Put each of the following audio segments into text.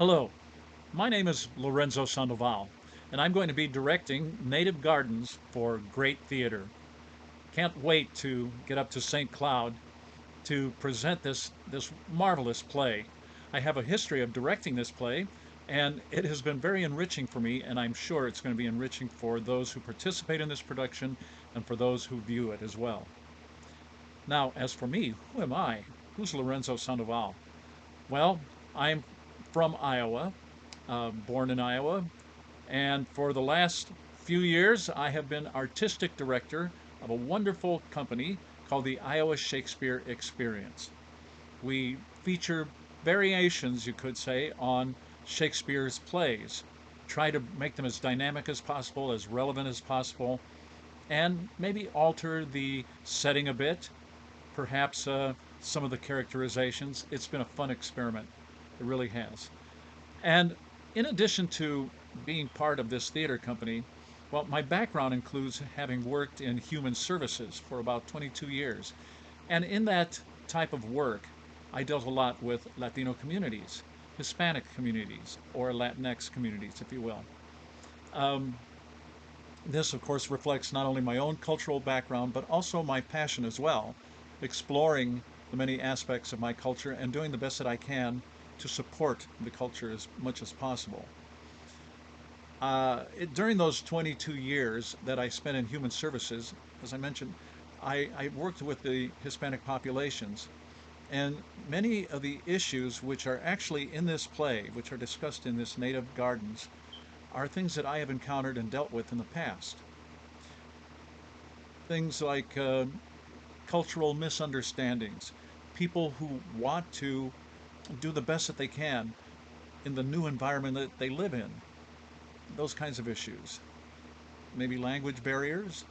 Hello, my name is Lorenzo Sandoval, and I'm going to be directing Native Gardens for Great Theater. Can't wait to get up to St. Cloud to present this marvelous play. I have a history of directing this play, and it has been very enriching for me, and I'm sure it's going to be enriching for those who participate in this production and for those who view it as well. Now, as for me, who am I? Who's Lorenzo Sandoval? Well, I'm from Iowa, born in Iowa, and for the last few years, I have been artistic director of a wonderful company called the Iowa Shakespeare Experience. We feature variations, you could say, on Shakespeare's plays, try to make them as dynamic as possible, as relevant as possible, and maybe alter the setting a bit, perhaps some of the characterizations. It's been a fun experiment. It really has. And in addition to being part of this theater company, well, my background includes having worked in human services for about 22 years. And in that type of work, I dealt a lot with Latino communities, Hispanic communities, or Latinx communities, if you will. Um, this, of course, reflects not only my own cultural background, but also my passion as well, exploring the many aspects of my culture and doing the best that I can to support the culture as much as possible. During those 22 years that I spent in human services, as I mentioned, I worked with the Hispanic populations. And many of the issues which are actually in this play, which are discussed in this Native Gardens, are things that I have encountered and dealt with in the past. Things like cultural misunderstandings, people who want to do the best that they can in the new environment that they live in, those kinds of issues. Maybe language barriers,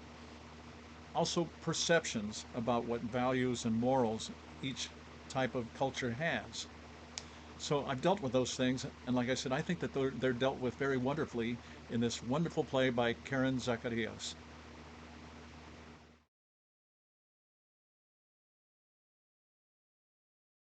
also perceptions about what values and morals each type of culture has. So I've dealt with those things, and like I said, I think that they're dealt with very wonderfully in this wonderful play by Karen Zacharias.